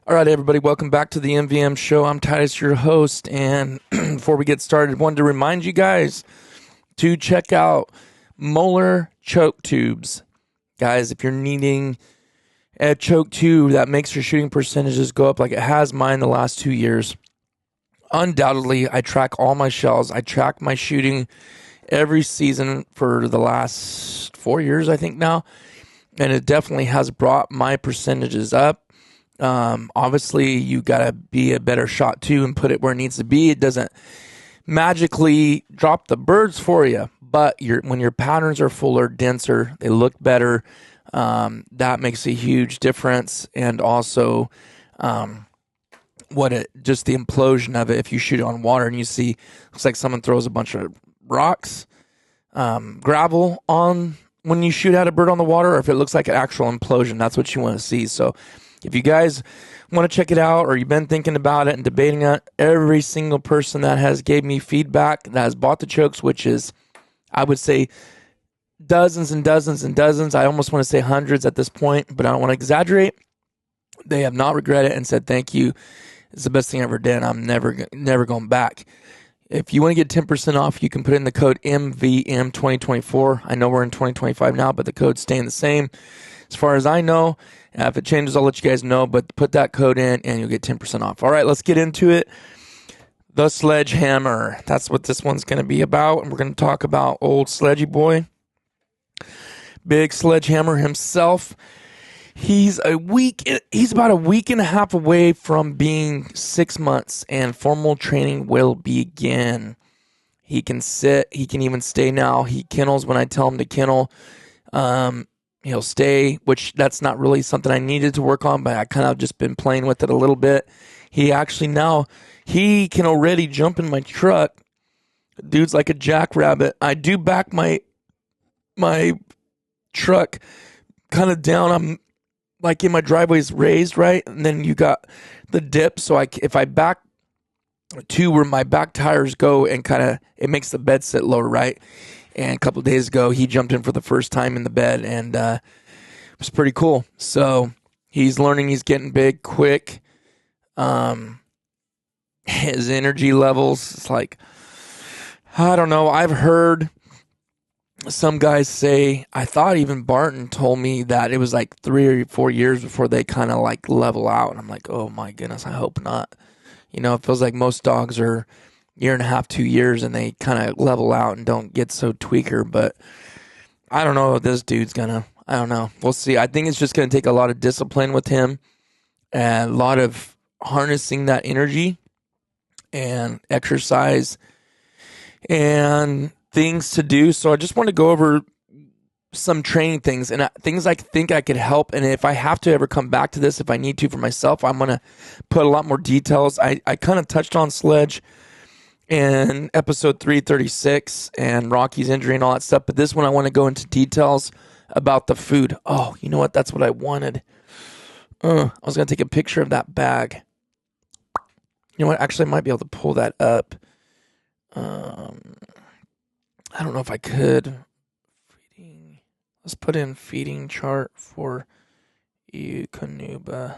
All right, everybody, welcome back to the MVM Show. I'm Titus, your host, and before we get started, I wanted to remind you guys to check out Molar Choke Tubes. Guys, if you're needing a choke tube that makes your shooting percentages go up like it has mine the last 2 years, undoubtedly, I track all my shells. I track my shooting every season for the last 4 years, I think now, and it definitely has brought my percentages up. Obviously, you got to be a better shot too and put it where it needs to be. It doesn't magically drop the birds for you, but when your patterns are fuller, denser, they look better. That makes a huge difference. And also, just the implosion of it. If you shoot it on water and you see, looks like someone throws a bunch of rocks, gravel on when you shoot at a bird on the water, or if it looks like an actual implosion, that's what you want to see. So if you guys want to check it out, or you've been thinking about it and debating it, every single person that has gave me feedback that has bought the chokes, which is, I would say, dozens and dozens and dozens. I almost want to say hundreds at this point, but I don't want to exaggerate. They have not regretted it and said, thank you. It's the best thing I ever did. I'm never going back. If you want to get 10% off, you can put in the code MVM 2024. I know we're in 2025 now, but the code's staying the same. As far as I know, if it changes, I'll let you guys know, but put that code in and you'll get 10% off. All right, let's get into it. The Sledgehammer. That's what this one's going to be about. And we're going to talk about old Sledgy boy. Big Sledgehammer himself. He's about a week and a half away from being 6 months, and formal training will begin. He can sit. He can even stay now. He kennels when I tell him to kennel. He'll stay, which that's not really something I needed to work on, but I kind of just been playing with it a little bit. He can already jump in my truck. Dude's like a jackrabbit. I do back my truck kind of down. I'm like in my driveway's raised, right? And then you got the dip. So if I back to where my back tires go and kind of, it makes the bed sit lower, right? And a couple of days ago, he jumped in for the first time in the bed, and it was pretty cool. So he's learning. He's getting big quick. His energy levels, it's like, I don't know. I've heard some guys say, I thought even Barton told me that it was like 3 or 4 years before they kind of like level out. And I'm like, oh my goodness, I hope not. You know, it feels like most dogs are year and a half, 2 years, and they kind of level out and don't get so tweaker. But I don't know if this dude's I don't know. We'll see. I think it's just going to take a lot of discipline with him and a lot of harnessing that energy and exercise and things to do. So I just want to go over some training things and things I think I could help. And if I have to ever come back to this, if I need to for myself, I'm going to put a lot more details. I kind of touched on Sledge in episode 336 and Rocky's injury and all that stuff. But this one, I want to go into details about the food. Oh, you know what? That's what I wanted. I was going to take a picture of that bag. You know what? Actually, I might be able to pull that up. I don't know if I could. Let's put in feeding chart for Eukanuba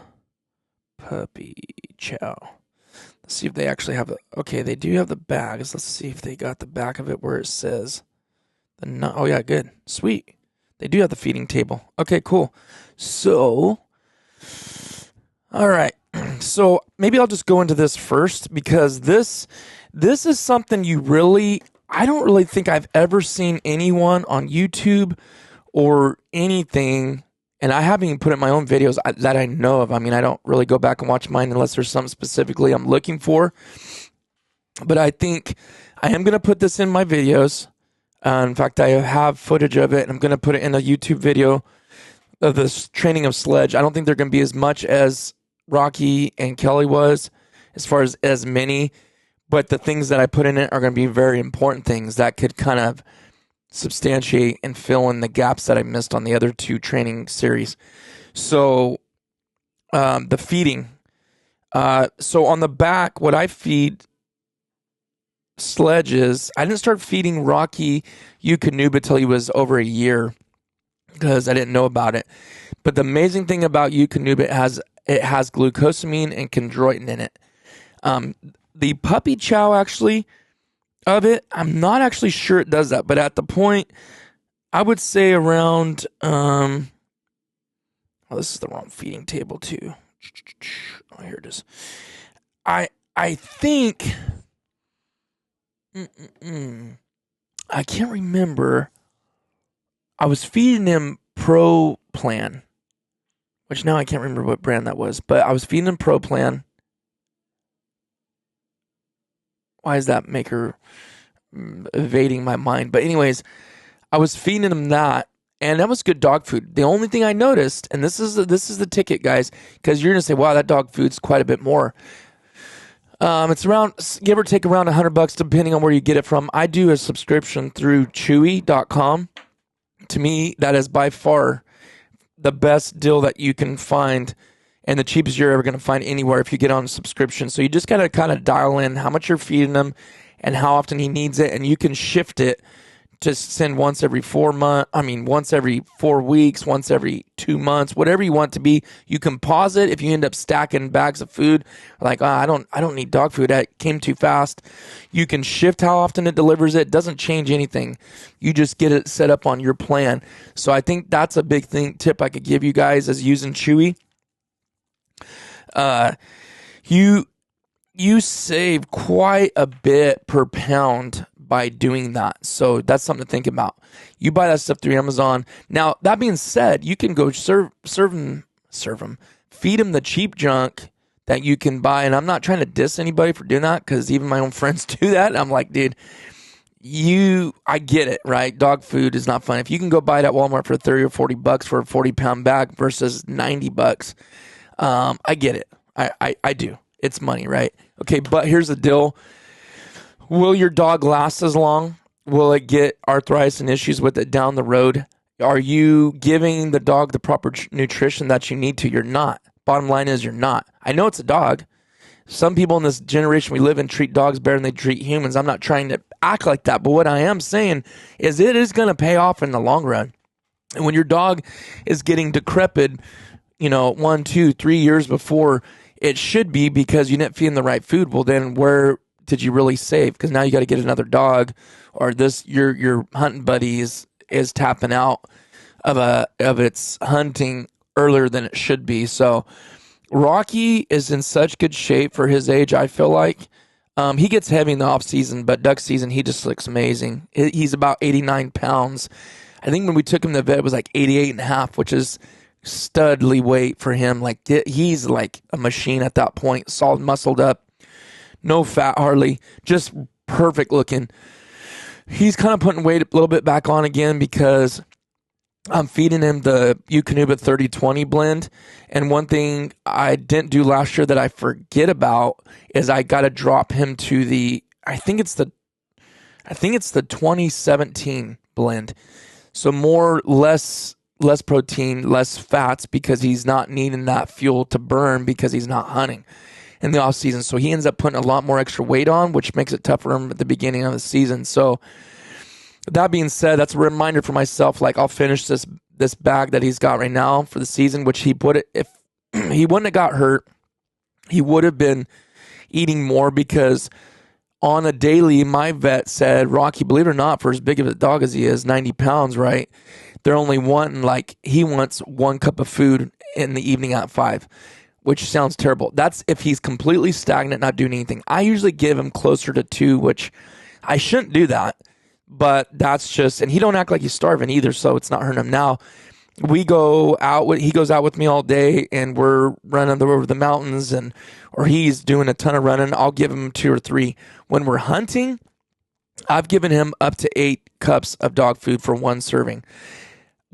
puppy chow. Let's see if they actually have okay, they do have the bags. Let's see if they got the back of it where it says oh yeah, good. Sweet. They do have the feeding table. Okay, cool. So, all right. So maybe I'll just go into this first, because this is something I don't really think I've ever seen anyone on YouTube or anything, and I haven't even put in my own videos that I know of. I mean, I don't really go back and watch mine unless there's something specifically I'm looking for. But I think I am going to put this in my videos. In fact, I have footage of it, and I'm going to put it in a YouTube video of this training of Sledge. I don't think they're going to be as much as Rocky and Kelly was, as far as many, but the things that I put in it are going to be very important things that could kind of substantiate and fill in the gaps that I missed on the other two training series. So the feeding. So on the back, what I feed Sledge is, I didn't start feeding Rocky Eukanuba till he was over a year, because I didn't know about it. But the amazing thing about Eukanuba, it has it has glucosamine and chondroitin in it. The puppy chow actually of it, I'm not actually sure it does that, but at the point, I would say around, this is the wrong feeding table too. Oh, here it is. I think, I can't remember. I was feeding him Pro Plan, which now I can't remember what brand that was, but I was feeding him Pro Plan. Why is that maker evading my mind? But anyways, I was feeding him that, and that was good dog food. The only thing I noticed, and this is the ticket, guys, because you're gonna say, "Wow, that dog food's quite a bit more." It's around, give or take, around $100, depending on where you get it from. I do a subscription through Chewy.com. To me, that is by far the best deal that you can find, and the cheapest you're ever going to find anywhere if you get on a subscription. So you just got to kind of dial in how much you're feeding him and how often he needs it, and you can shift it to send once every 4 months. Once every 4 weeks, once every 2 months, whatever you want it to be. You can pause it if you end up stacking bags of food. Like, I don't need dog food. That came too fast. You can shift how often it delivers it. It doesn't change anything. You just get it set up on your plan. So I think that's a big tip I could give you guys is using Chewy. You save quite a bit per pound by doing that. So that's something to think about. You buy that stuff through Amazon. Now, that being said, you can go serve them, feed them the cheap junk that you can buy. And I'm not trying to diss anybody for doing that, because even my own friends do that. I'm like, dude, I get it, right? Dog food is not fun. If you can go buy it at Walmart for $30 or $40 for a 40-pound bag versus $90, I get it. I do. It's money, right? Okay, but here's the deal. Will your dog last as long? Will it get arthritis and issues with it down the road? Are you giving the dog the proper nutrition that you need to? You're not. Bottom line is you're not. I know it's a dog. Some people in this generation we live in treat dogs better than they treat humans. I'm not trying to act like that, but what I am saying is it is going to pay off in the long run. And when your dog is getting decrepit, 1, 2, 3 years before it should be because you didn't feed them the right food, well, then where did you really save? Because now you got to get another dog, or your hunting buddy is tapping out of its hunting earlier than it should be. So Rocky is in such good shape for his age. I feel like he gets heavy in the off season, but duck season he just looks amazing. He's about 89 pounds. I think when we took him to the vet, it was like 88 and a half, which is studly weight for him. Like he's like a machine at that point, solid, muscled up. No fat hardly, just perfect looking. He's kind of putting weight a little bit back on again because I'm feeding him the Eukanuba 30-20 blend. And one thing I didn't do last year that I forget about is I got to drop him to I think it's the 2017 blend. So less protein, less fats, because he's not needing that fuel to burn because he's not hunting in the off season. So he ends up putting a lot more extra weight on, which makes it tough for him at the beginning of the season. So that being said, that's a reminder for myself. Like, I'll finish this bag that he's got right now for the season, which if he wouldn't have got hurt, he would have been eating more, because on a daily, my vet said, Rocky, believe it or not, for as big of a dog as he is, 90 pounds, right? They're only wanting, he wants 1 cup of food in the evening at 5. Which sounds terrible. That's if he's completely stagnant, not doing anything. I usually give him closer to 2, which I shouldn't do that. But that's just, and he don't act like he's starving either, so it's not hurting him. Now, he goes out with me all day, and we're running over the mountains, or he's doing a ton of running. I'll give him 2 or 3. When we're hunting, I've given him up to 8 cups of dog food for 1 serving.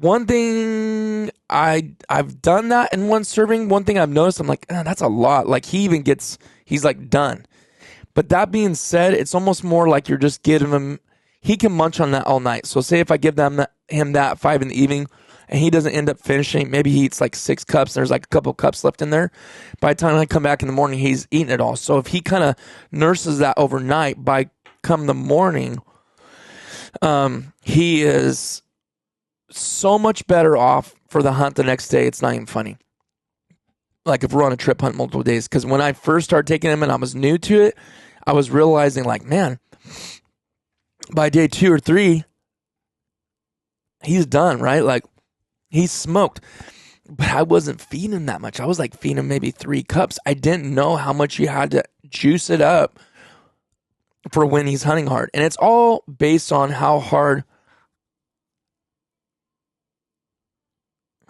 One thing I've done that in 1 serving. One thing I've noticed, I'm like, that's a lot. Like, he's like done. But that being said, it's almost more like you're just giving him, he can munch on that all night. So say if I give him that at 5 in the evening and he doesn't end up finishing, maybe he eats like 6 cups. There's like a couple cups left in there. By the time I come back in the morning, he's eaten it all. So if he kind of nurses that overnight, by come the morning, he is so much better off for the hunt the next day. It's not even funny. like if we're on a trip hunt multiple days. Because when I first started taking him and I was new to it, I was realizing like, man, by day 2 or 3, he's done, right? Like he's smoked. But I wasn't feeding him that much. I was like feeding him maybe 3 cups. I didn't know how much you had to juice it up for when he's hunting hard. And it's all based on how hard.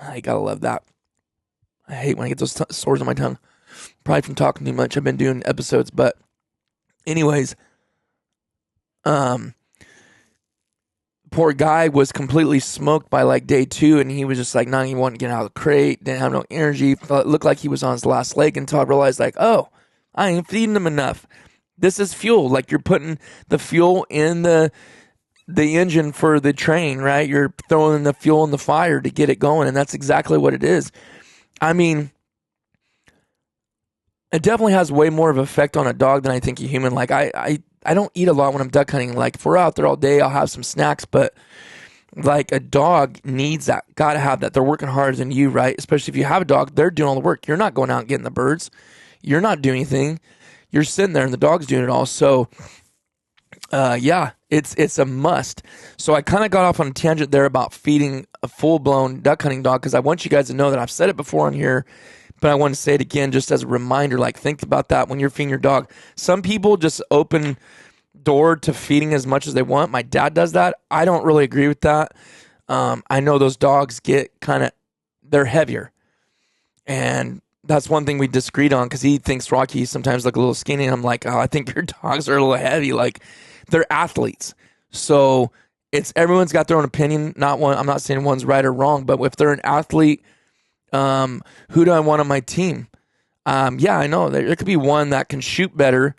I gotta love that. I hate when I get those sores on my tongue. Probably from talking too much. I've been doing episodes, but anyways, poor guy was completely smoked by like day 2, and he was just like not even wanting to get out of the crate, didn't have no energy, looked like he was on his last leg, until I realized like, oh, I ain't feeding him enough. This is fuel. Like you're putting the fuel in the engine for the train, right? You're throwing the fuel in the fire to get it going, and that's exactly what it is. I mean, it definitely has way more of an effect on a dog than I think a human. Like I don't eat a lot when I'm duck hunting. Like if we're out there all day, I'll have some snacks, but like a dog needs that. Gotta have that. They're working harder than you, right? Especially if you have a dog, they're doing all the work. You're not going out and getting the birds. You're not doing anything. You're sitting there and the dog's doing it all. So yeah, it's a must. So I kind of got off on a tangent there about feeding a full-blown duck hunting dog, because I want you guys to know that I've said it before on here, but I want to say it again just as a reminder. Like, think about that when you're feeding your dog. Some people just open door to feeding as much as they want. My dad does that. I don't really agree with that. I know those dogs get they're heavier. And that's one thing we disagreed on, because he thinks Rocky sometimes look a little skinny. And I'm like, oh, I think your dogs are a little heavy. Like, they're athletes. So everyone's got their own opinion. I'm not saying one's right or wrong, but if they're an athlete, who do I want on my team? Yeah, I know there could be one that can shoot better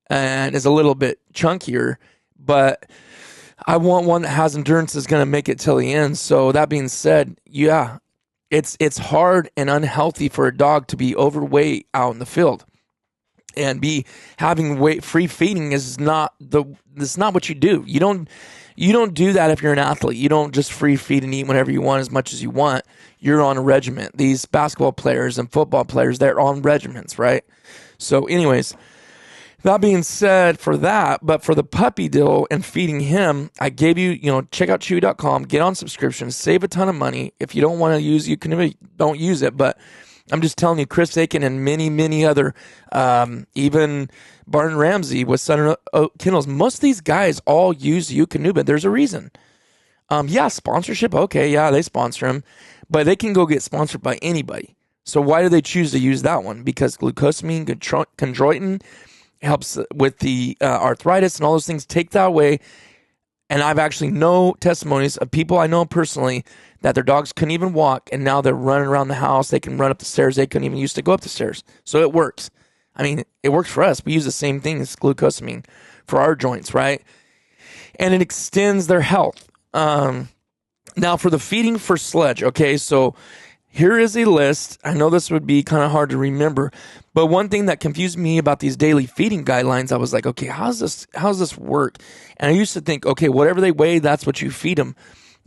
and is a little bit chunkier, but I want one that has endurance, is going to make it till the end. So that being said, yeah, it's hard and unhealthy for a dog to be overweight out in the field, and be having free feeding is not what you do. You don't do that if you're an athlete. You don't just free feed and eat whenever you want, as much as you want. You're on a regiment. These basketball players and football players, they're on regiments, right? So anyways, that being said for that, but for the puppy deal and feeding him, I gave you, check out chewy.com, get on subscription, save a ton of money. If you don't want to use, don't use it, but I'm just telling you, Chris Aiken and many, many other, even Barton Ramsey with Southern Kennels, most of these guys all use Eukanuba. There's a reason. Yeah, sponsorship. Okay, yeah, they sponsor him, but they can go get sponsored by anybody. So why do they choose to use that one? Because glucosamine, chondroitin helps with the arthritis and all those things. Take that away. And I've actually know testimonies of people I know personally that their dogs couldn't even walk, and now they're running around the house. They can run up the stairs. They couldn't even used to go up the stairs. So it works. I mean, it works for us. We use the same thing as glucosamine for our joints, right? And it extends their health. Now for the feeding for Sledge, okay, so here is a list. I know this would be kind of hard to remember, but one thing that confused me about these daily feeding guidelines, I was like, okay, how's this work? And I used to think, okay, whatever they weigh, that's what you feed them.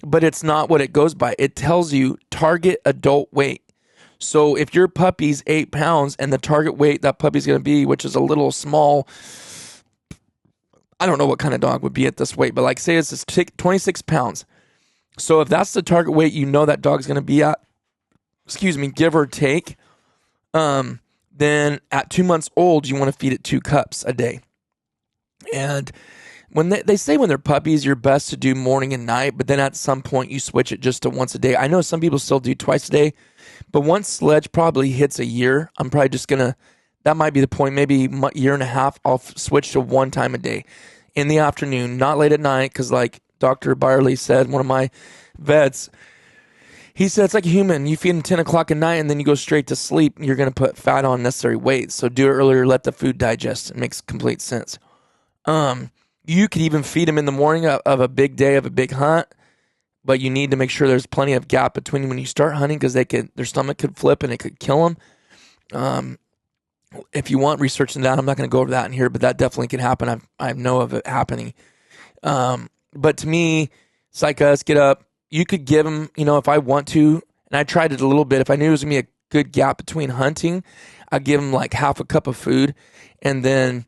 But it's not what it goes by. It tells you target adult weight. So if your puppy's 8 pounds and the target weight that puppy's going to be, which is a little small, I don't know what kind of dog would be at this weight, but like say it's this 26 pounds. So if that's the target weight, that dog's going to be at, give or take, then at 2 months old, you want to feed it 2 cups a day. And when they say when they're puppies, you're best to do morning and night, but then at some point you switch it just to once a day. I know some people still do twice a day, but once Sledge probably hits a year, I'm probably just that might be the point, maybe a year and a half, I'll switch to 1 time a day in the afternoon, not late at night, because like Dr. Byerly said, one of my vets, he said it's like a human. You feed them 10 o'clock at night and then you go straight to sleep. You're going to put fat on necessary weight. So do it earlier, let the food digest. It makes complete sense. You could even feed them in the morning of a big day, of a big hunt, but you need to make sure there's plenty of gap between when you start hunting, because their stomach could flip and it could kill them. If you want research into that, I'm not going to go over that in here, but that definitely can happen. I know of it happening. But to me, it's like us, get up. You could give them, if I want to, and I tried it a little bit. If I knew it was going to be good gap between hunting, I give him like half a cup of food and then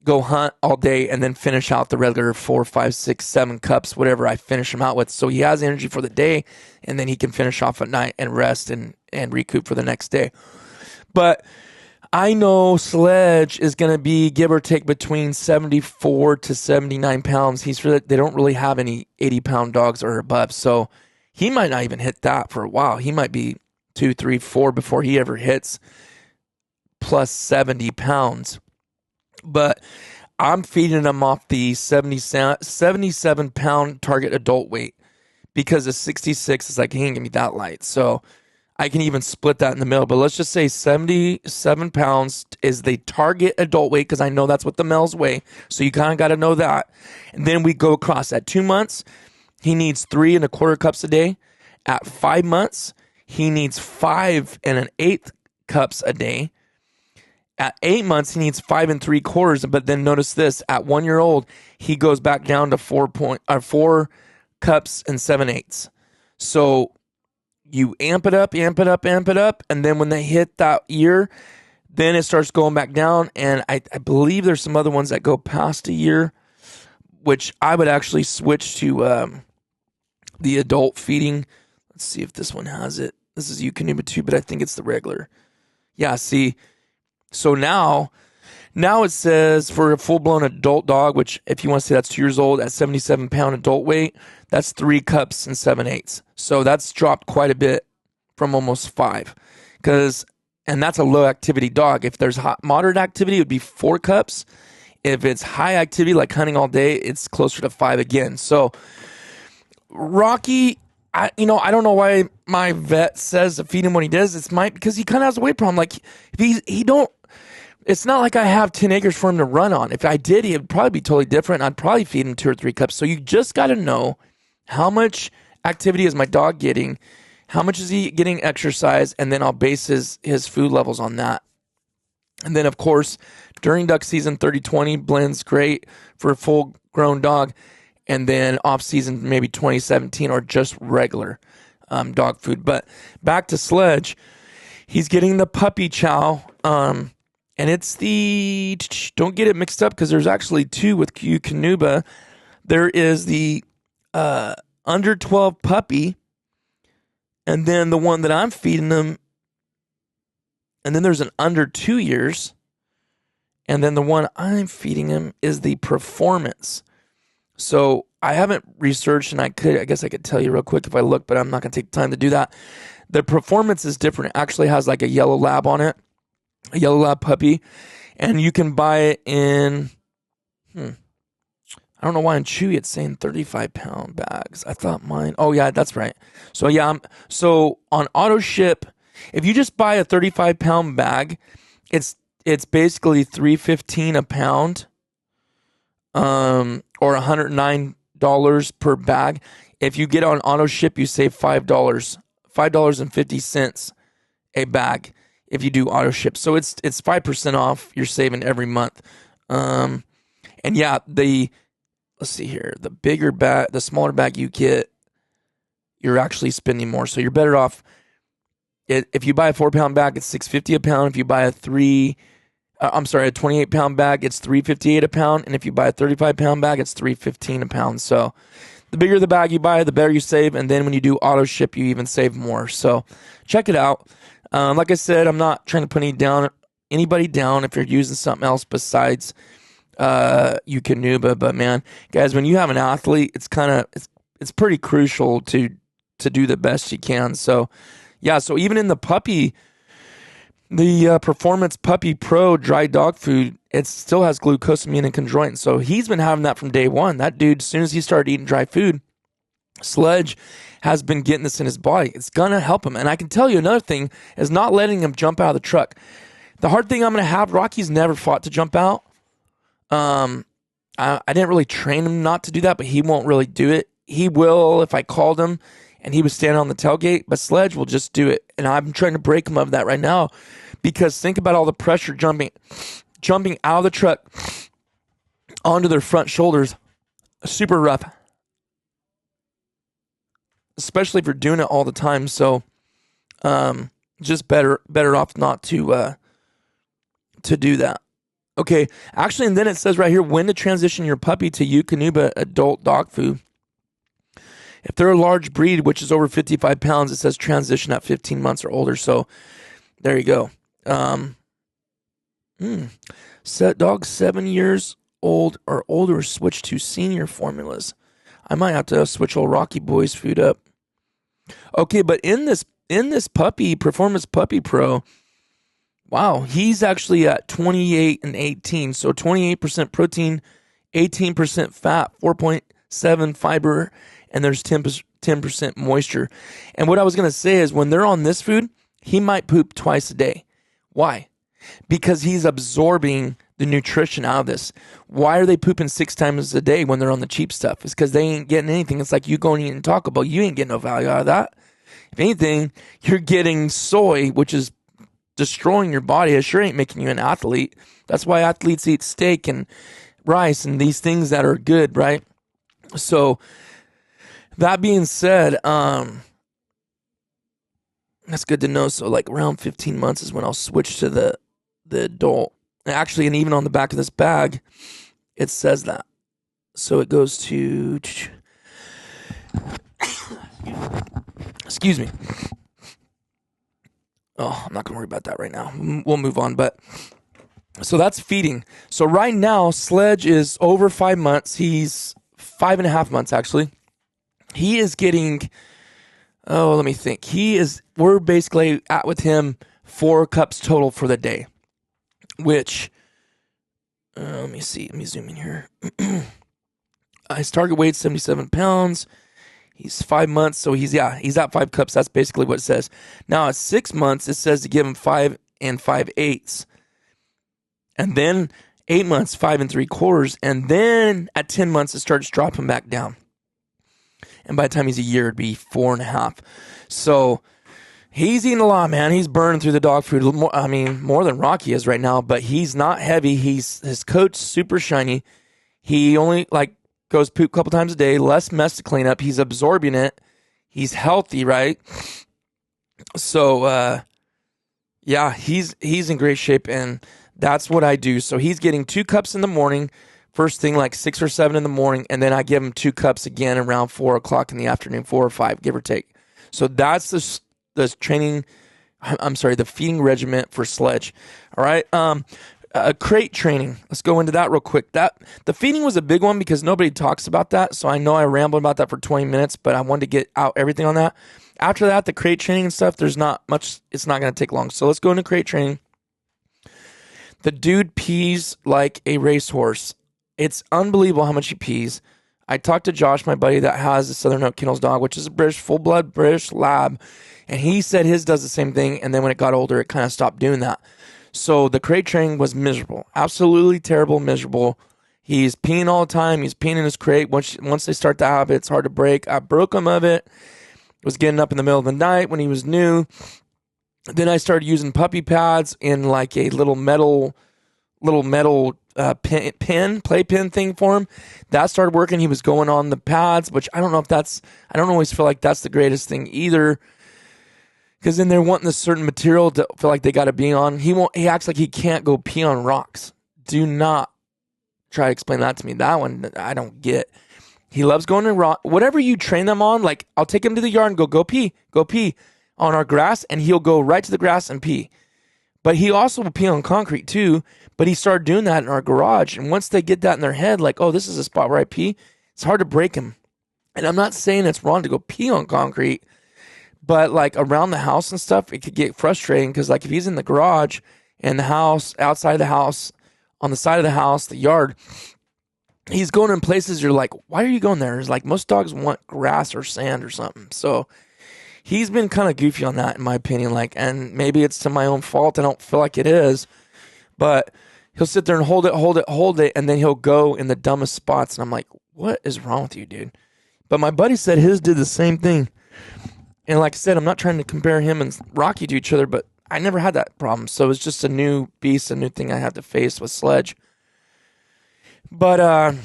go hunt all day and then finish out the regular 4, 5, 6, 7 cups, whatever I finish him out with. So he has energy for the day and then he can finish off at night and rest and recoup for the next day. But I know Sledge is going to be give or take between 74 to 79 pounds. They don't really have any 80-pound dogs or above. So he might not even hit that for a while. He might be 2, 3, 4 before he ever hits plus 70 pounds. But I'm feeding him off the 77-pound target adult weight because the 66 is like, he ain't going to be that light. So I can even split that in the middle. But let's just say 77 pounds is the target adult weight because I know that's what the males weigh. So you kind of got to know that. And then we go across. At 2 months, he needs 3 1/4 cups a day. At 5 months, he needs 5 1/8 cups a day. At 8 months, he needs 5 3/4. But then notice this: at 1 year old, he goes back down to 4 cups and 7/8. So you amp it up, and then when they hit that year, then it starts going back down. And I believe there's some other ones that go past a year, which I would actually switch to the adult feeding. Let's see if this one has it. This is Eukanuba 2, but I think it's the regular. Yeah, see. So now it says for a full-blown adult dog, which if you want to say that's 2 years old, at 77-pound adult weight, that's 3 cups and 7/8. So that's dropped quite a bit from almost 5. And that's a low-activity dog. If there's moderate activity, it would be 4 cups. If it's high activity, like hunting all day, it's closer to 5 again. So Rocky, I don't know why my vet says to feed him when he does. Because he kind of has a weight problem. Like it's not like I have 10 acres for him to run on. If I did, it would probably be totally different. I'd probably feed him 2 or 3 cups. So you just got to know how much activity is my dog getting, how much is he getting exercise, and then I'll base his food levels on that. And then, of course, during duck season, 30-20 blends great for a full-grown dog. And then off-season, maybe 20-17 or just regular dog food. But back to Sledge, he's getting the puppy chow. And it's don't get it mixed up because there's actually 2 with Eukanuba. There is the under 12 puppy, and then the one that I'm feeding them, and then there's an under 2 years, and then the one I'm feeding him is the performance. So I haven't researched, and I guess I could tell you real quick if I look, but I'm not going to take time to do that. The performance is different. It actually has like a yellow lab on it. A yellow lab puppy, and you can buy it in I don't know why in Chewy it's saying 35-pound bags. I thought mine, oh yeah, that's right. So yeah, so on auto ship, if you just buy a 35-pound bag, it's basically $3.15 a pound, or $109 per bag. If you get on auto ship, you save $5.50 a bag if you do auto ship. So it's 5% off. You're saving every month. And yeah, let's see here. The bigger bag, the smaller bag you get, you're actually spending more. So you're better off. If you buy a 4-pound bag, it's $6.50 a pound. If you buy a 28-pound bag, it's $3.58 a pound. And if you buy a 35-pound bag, it's $3.15 a pound. So the bigger the bag you buy, the better you save. And then when you do auto ship, you even save more. So check it out. Like I said, I'm not trying to put anybody down if you're using something else besides Eukanuba. But man, guys, when you have an athlete, it's pretty crucial to do the best you can. So yeah, so even in the puppy, the Performance Puppy Pro dry dog food, it still has glucosamine and chondroitin. So he's been having that from day one. That dude, as soon as he started eating dry food, Sledge has been getting this in his body. It's going to help him. And I can tell you another thing is not letting him jump out of the truck. The hard thing I'm going to have, Rocky's never fought to jump out. I didn't really train him not to do that, but he won't really do it. He will if I called him and he was standing on the tailgate, but Sledge will just do it. And I'm trying to break him of that right now because think about all the pressure jumping out of the truck onto their front shoulders. Super rough. Especially if you're doing it all the time. So, Just better off not to do that. Okay, actually, and then it says right here, when to transition your puppy to Eukanuba adult dog food. If they're a large breed, which is over 55 pounds, it says transition at 15 months or older. So there you go. Dogs 7 years old or older switch to senior formulas. I might have to switch old Rocky Boy's food up. Okay, but in this puppy, Performance Puppy Pro, wow, he's actually at 28 and 18. So 28% protein, 18% fat, 4.7 fiber, and there's 10% moisture. And what I was going to say is when they're on this food, he might poop twice a day. Why? Because he's absorbing the nutrition out of this. Why are they pooping 6 times a day when they're on the cheap stuff? It's because they ain't getting anything. It's like you going and eating Taco Bell. You ain't getting no value out of that. If anything, you're getting soy, which is destroying your body. It sure ain't making you an athlete. That's why athletes eat steak and rice and these things that are good, right? So that being said, that's good to know. So like around 15 months is when I'll switch to the adult. Actually, and even on the back of this bag, it says that. So it goes to... Excuse me. Oh, I'm not going to worry about that right now. We'll move on. But so that's feeding. So right now, Sledge is over 5 months. He's 5.5 months, actually. He is getting... Oh, let me think. We're basically at with him 4 cups total for the day, which, let me see. Let me zoom in here. His target weight 77 pounds. He's 5 months. So he's at 5 cups. That's basically what it says. Now at 6 months, it says to give him 5 5/8. And then 8 months, 5 3/4. And then at 10 months, it starts dropping back down. And by the time he's a year, it'd be 4.5. So he's eating a lot, man. He's burning through the dog food. More than Rocky is right now, but he's not heavy. His coat's super shiny. He only goes poop a couple times a day, less mess to clean up. He's absorbing it. He's healthy, right? So, he's in great shape, and that's what I do. So he's getting 2 cups in the morning, first thing like 6 or 7 in the morning, and then I give him 2 cups again around 4 o'clock in the afternoon, 4 or 5, give or take. So that's the feeding regimen for Sledge. All right. Crate training. Let's go into that real quick. The feeding was a big one because nobody talks about that. So I know I rambled about that for 20 minutes, but I wanted to get out everything on that. After that, the crate training and stuff, there's not much. It's not going to take long. So let's go into crate training. The dude pees like a racehorse. It's unbelievable how much he pees. I talked to Josh, my buddy that has the Southern Oak Kennels dog, which is a British, full-blood British lab, and he said his does the same thing, and then when it got older, it kind of stopped doing that. So the crate training was miserable. Absolutely terrible, miserable. He's peeing all the time. He's peeing in his crate. Once they start the habit, it's hard to break. I broke him of it. Was getting up in the middle of the night when he was new. Then I started using puppy pads in like a little metal playpen thing for him. That started working. He was going on the pads, which I don't always feel like that's the greatest thing either. Because then they're wanting this certain material to feel like they got to be on. He acts like he can't go pee on rocks. Do not try to explain that to me. That one I don't get. He loves going to rock. Whatever you train them on, like I'll take him to the yard and go pee on our grass, and he'll go right to the grass and pee. But he also will pee on concrete too. But he started doing that in our garage. And once they get that in their head, like, oh, this is a spot where I pee, it's hard to break him. And I'm not saying it's wrong to go pee on concrete, but like around the house and stuff, it could get frustrating because like if he's in the garage and the house, outside of the house, on the side of the house, the yard, he's going in places you're like, why are you going there? It's like most dogs want grass or sand or something. So he's been kind of goofy on that in my opinion. And maybe it's to my own fault. I don't feel like it is, but he'll sit there and hold it. And then he'll go in the dumbest spots. And I'm like, what is wrong with you, dude? But my buddy said his did the same thing. And like I said, I'm not trying to compare him and Rocky to each other, but I never had that problem. So it's just a new beast, a new thing I have to face with Sledge. But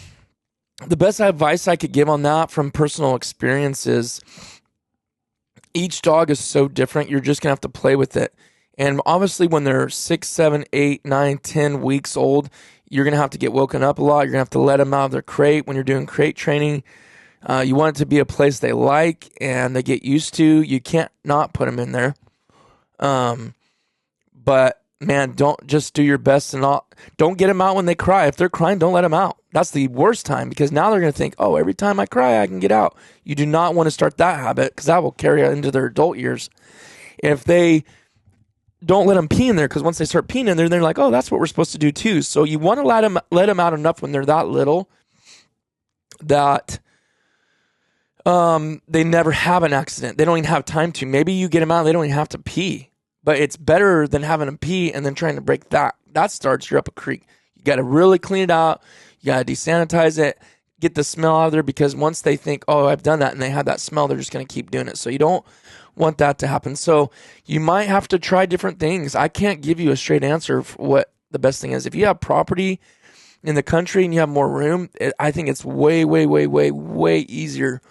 the best advice I could give on that from personal experience is each dog is so different. You're just going to have to play with it. And obviously when they're 6, 7, 8, 9, 10 weeks old, you're going to have to get woken up a lot. You're going to have to let them out of their crate when you're doing crate training. You want it to be a place they like and they get used to. You can't not put them in there. But man, don't just do your best and don't get them out when they cry. If they're crying, don't let them out. That's the worst time because now they're going to think, oh, every time I cry, I can get out. You do not want to start that habit because that will carry into their adult years. If they don't let them pee in there, because once they start peeing in there, they're like, oh, that's what we're supposed to do too. So you want to let them out enough when they're that little that they never have an accident. They don't even have time to. Maybe you get them out, they don't even have to pee. But it's better than having them pee and then trying to break that. That starts you up a creek. You got to really clean it out. You got to desanitize it, get the smell out of there, because once they think, oh, I've done that, and they have that smell, they're just going to keep doing it. So you don't want that to happen. So you might have to try different things. I can't give you a straight answer for what the best thing is. If you have property in the country and you have more room, I think it's way, way, way, way, way easier.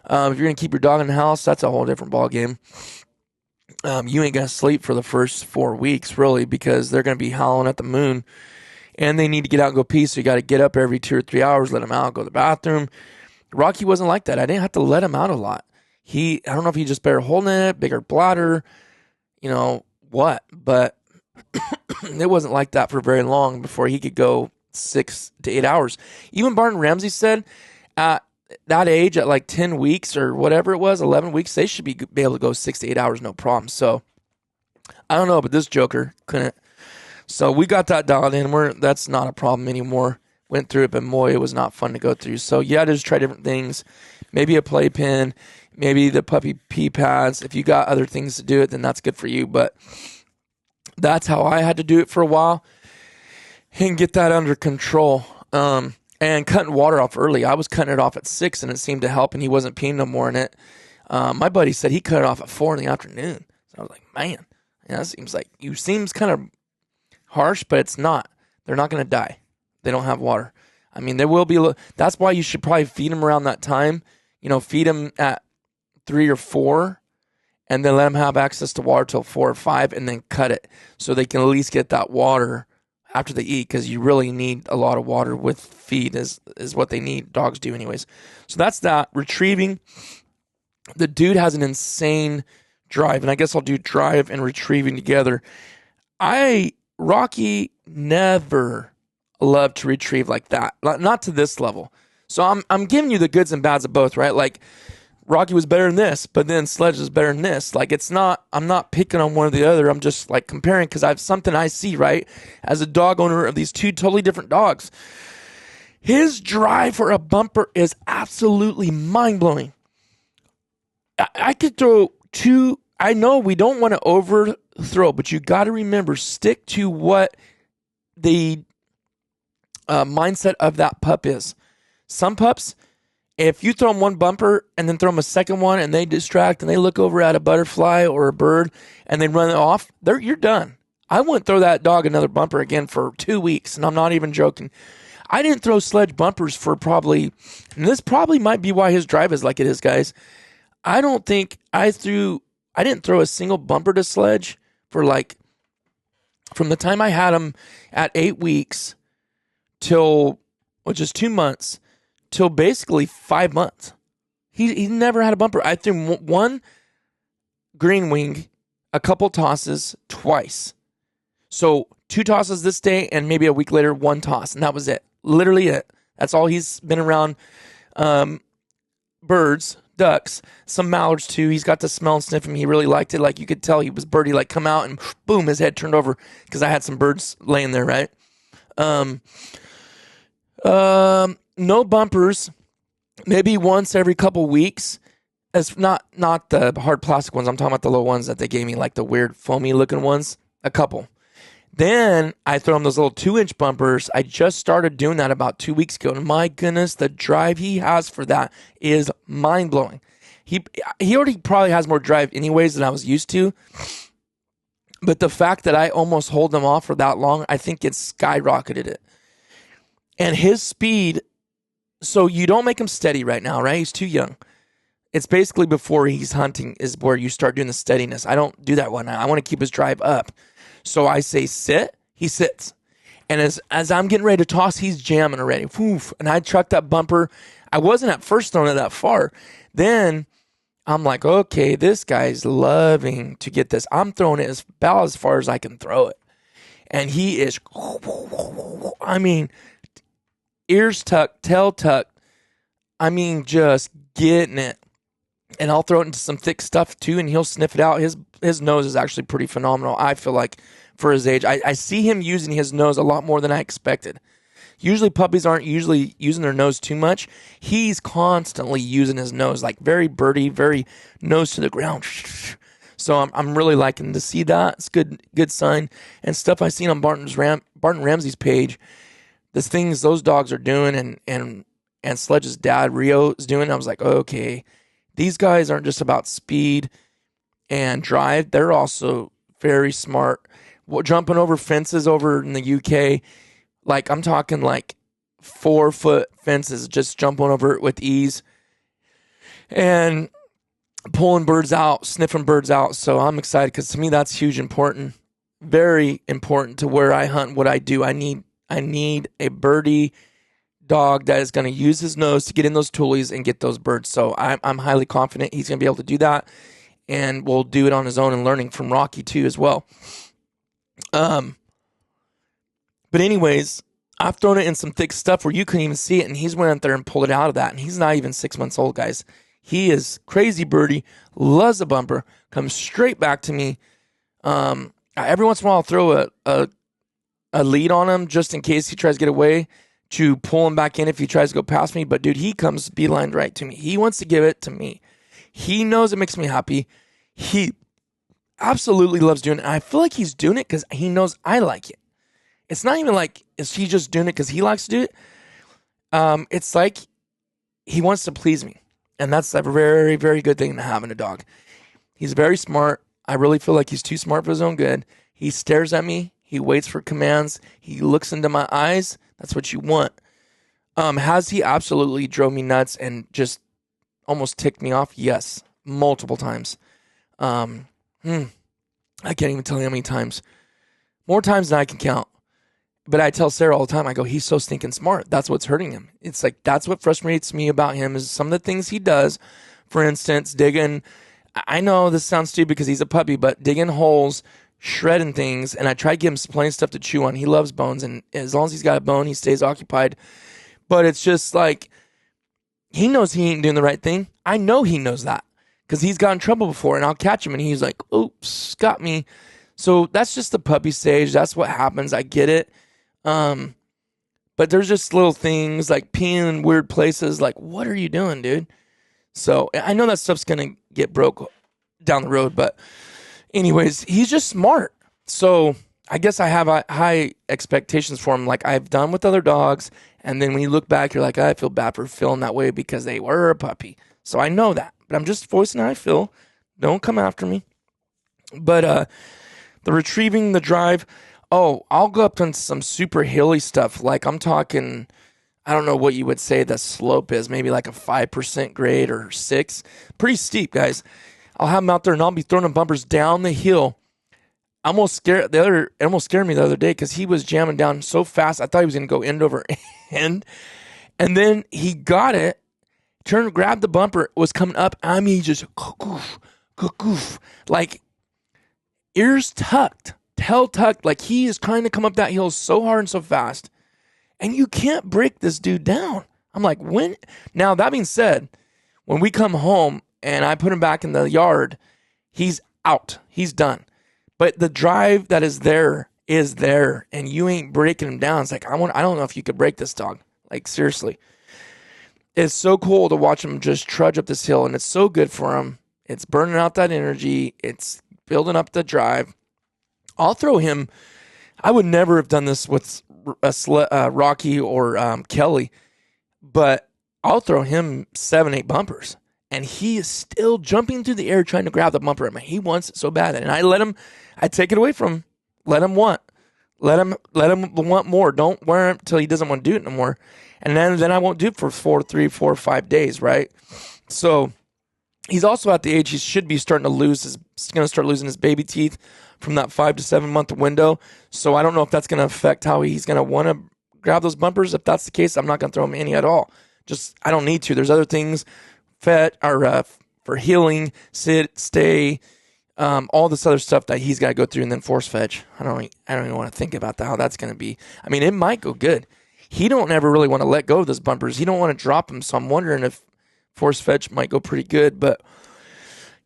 If you're going to keep your dog in the house, that's a whole different ballgame. You ain't going to sleep for the first 4 weeks, really, because they're going to be howling at the moon. And they need to get out and go pee, so you got to get up every 2 or 3 hours, let them out, go to the bathroom. Rocky wasn't like that. I didn't have to let him out a lot. I don't know if he just better holding it, bigger bladder, what, but it wasn't like that for very long before he could go 6 to 8 hours. Even Barton Ramsey said at that age, at like 10 weeks or whatever it was, 11 weeks, they should be able to go 6 to 8 hours, no problem. So I don't know, but this joker couldn't. So we got that dialed in. That's not a problem anymore. Went through it, but boy, it was not fun to go through. So yeah, just try different things. Maybe a playpen, maybe the puppy pee pads. If you got other things to do it, then that's good for you. But that's how I had to do it for a while and get that under control. And cutting water off early. I was cutting it off at 6, and it seemed to help, and he wasn't peeing no more in it. My buddy said he cut it off at 4 in the afternoon. So I was like, man, that seems kind of harsh, but it's not. They're not going to die. They don't have water. I mean, there will be. That's why you should probably feed them around that time. Feed them at 3 or 4, and then let them have access to water till 4 or 5, and then cut it so they can at least get that water after they eat, because you really need a lot of water with feed is what they need. Dogs do anyways. So that's that. Retrieving. The dude has an insane drive, and I guess I'll do drive and retrieving together. Rocky never loved to retrieve like that. Not to this level. So I'm giving you the goods and bads of both, right? Like Rocky was better than this, but then Sledge is better than this. Like I'm not picking on one or the other. I'm just like comparing because I have something I see, right? As a dog owner of these two totally different dogs. His drive for a bumper is absolutely mind-blowing. I could throw 2. I know we don't want to overthrow, but you got to remember, stick to what the mindset of that pup is. Some pups, if you throw them one bumper and then throw them a second one and they distract and they look over at a butterfly or a bird and they run it off, you're done. I wouldn't throw that dog another bumper again for 2 weeks, and I'm not even joking. I didn't throw Sledge bumpers for and this probably might be why his drive is like it is, guys. I don't think I didn't throw a single bumper to Sledge for from the time I had him at 8 weeks which is 2 months, till basically 5 months. He never had a bumper. I threw him one green wing, a couple tosses, twice. So 2 tosses this day, and maybe a week later, 1 toss, and that was it. Literally it. That's all he's been around. Birds, ducks, some mallards too. He's got to smell and sniff him. He really liked it. Like you could tell he was birdie, like come out and boom, his head turned over because I had some birds laying there, right? No bumpers, maybe once every couple weeks. As not the hard plastic ones. I'm talking about the little ones that they gave me, like the weird foamy looking ones. A couple. Then I throw him those little 2-inch bumpers. I just started doing that about 2 weeks ago. And my goodness, the drive he has for that is mind-blowing. He already probably has more drive anyways than I was used to. But the fact that I almost hold them off for that long, I think it skyrocketed it. And his speed, so you don't make him steady right now, right? He's too young. It's basically before he's hunting is where you start doing the steadiness. I don't do that one. I want to keep his drive up. So I say sit, he sits. And as I'm getting ready to toss, he's jamming already. Woof, and I chucked that bumper. I wasn't at first throwing it that far. Then I'm like, okay, this guy's loving to get this. I'm throwing it about as far as I can throw it. And he is, I mean, ears tucked, tail tucked. I mean, just getting it. And I'll throw it into some thick stuff too, and he'll sniff it out. His nose is actually pretty phenomenal, I feel like, for his age. I see him using his nose a lot more than I expected. Usually puppies aren't usually using their nose too much. He's constantly using his nose, like very birdie, very nose to the ground. So I'm really liking to see that. It's good sign. And stuff I've seen on Barton Ramsey's page, the things those dogs are doing and Sledge's dad, Rio, is doing, I was like, okay, these guys aren't just about speed and drive. They're also very smart. Jumping over fences over in the UK, like I'm talking like 4-foot fences, just jumping over it with ease and pulling birds out, sniffing birds out. So I'm excited because to me that's huge, important, very important to where I hunt, what I do. I need a birdie dog that is going to use his nose to get in those toolies and get those birds. So I'm highly confident he's going to be able to do that, and will do it on his own and learning from Rocky too as well. But anyways, I've thrown it in some thick stuff where you couldn't even see it, and he's went out there and pulled it out of that, and he's not even 6 months old, guys. He is crazy birdie, loves a bumper, comes straight back to me. Every once in a while I'll throw a lead on him just in case he tries to get away, to pull him back in if he tries to go past me. But dude, he comes beeline right to me. He wants to give it to me. He knows it makes me happy. He absolutely loves doing it. And I feel like he's doing it because he knows I like it. It's not even like, is he just doing it because he likes to do it? It's like he wants to please me. And that's a very, very good thing to have in a dog. He's very smart. I really feel like he's too smart for his own good. He stares at me. He waits for commands. He looks into my eyes. That's what you want. Has he absolutely drove me nuts and just almost ticked me off? Yes, multiple times. I can't even tell you how many times. More times than I can count. But I tell Sarah all the time, I go, he's so stinking smart. That's what's hurting him. It's like, that's what frustrates me about him is some of the things he does. For instance, digging. I know this sounds stupid because he's a puppy, but digging holes, shredding things, and I try to give him plenty of stuff to chew on. He loves bones, and as long as he's got a bone, he stays occupied. But it's just like, he knows he ain't doing the right thing. I know he knows that because he's got in trouble before, and I'll catch him, and he's like, oops, got me. So that's just the puppy stage. That's what happens. I get it. But there's just little things like peeing in weird places. Like, what are you doing, dude? So I know that stuff's going to get broke down the road, but anyways, he's just smart. So I guess I have high expectations for him, like I've done with other dogs. And then when you look back, you're like, I feel bad for feeling that way because they were a puppy. So I know that, but I'm just voicing how I feel. Don't come after me. But the retrieving, the drive, I'll go up on some super hilly stuff. Like I'm talking, I don't know what you would say the slope is, maybe like a 5% grade or 6. Pretty steep, guys. I'll have him out there and I'll be throwing him bumpers down the hill. It almost scared me the other day because he was jamming down so fast. I thought he was going to go end over end. And then he got it, turned, grabbed the bumper, it was coming up. I mean, just goof, like ears tucked, tail tucked. Like he is trying to come up that hill so hard and so fast. And you can't break this dude down. I'm like, when? Now, that being said, when we come home and I put him back in the yard, he's out. He's done. But the drive that is there, and you ain't breaking him down. It's like, I don't know if you could break this dog. Like, seriously. It's so cool to watch him just trudge up this hill, and it's so good for him. It's burning out that energy. It's building up the drive. I'll throw him. I would never have done this with Rocky or Kelly, but I'll throw him 7-8 bumpers. And he is still jumping through the air trying to grab the bumper. I mean, he wants it so bad. And I take it away from him. Let him want more. Don't wear him till he doesn't want to do it no more. And then I won't do it for 3, 4, 5 days, right? So He's also at the age he should be starting to start losing his baby teeth from that 5 to 7 month window. So I don't know if that's going to affect how he's going to want to grab those bumpers. If that's the case, I'm not going to throw him any at all. I don't need to. There's other things for healing, sit, stay, all this other stuff that he's got to go through, and then force fetch. I don't even want to think about how that's going to be. I mean, it might go good. He don't ever really want to let go of those bumpers. He don't want to drop them. So I'm wondering if force fetch might go pretty good. But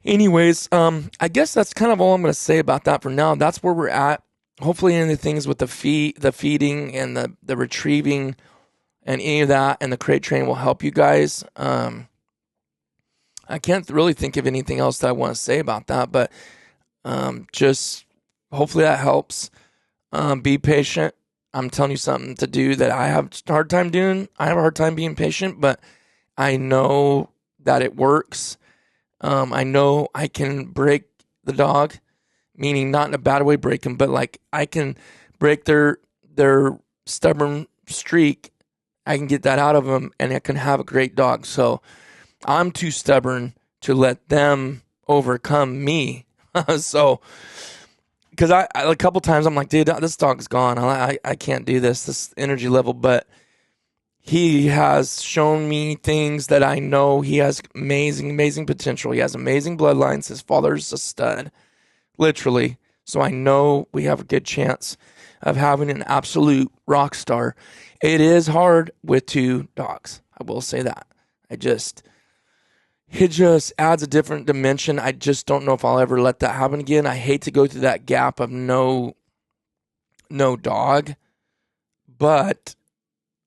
anyways, I guess that's kind of all I'm going to say about that for now. That's where we're at. Hopefully any of the things with the feeding and the retrieving and any of that and the crate train will help you guys. I can't really think of anything else that I want to say about that, but just hopefully that helps. Be patient. I'm telling you something to do that I have a hard time doing. I have a hard time being patient, but I know that it works. I know I can break the dog, meaning not in a bad way break them, but like I can break their stubborn streak. I can get that out of them, and I can have a great dog. So I'm too stubborn to let them overcome me. So, because I a couple times I'm like, dude, this dog's gone. I can't do this energy level. But he has shown me things that I know he has amazing potential. He has amazing bloodlines. His father's a stud, literally. So I know we have a good chance of having an absolute rock star. It is hard with 2 dogs. I will say that. It just adds a different dimension. I just don't know if I'll ever let that happen again. I hate to go through that gap of no dog, but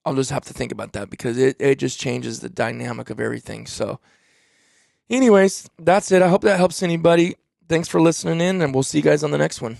I'll just have to think about that because it just changes the dynamic of everything. So anyways, that's it. I hope that helps anybody. Thanks for listening in, and we'll see you guys on the next one.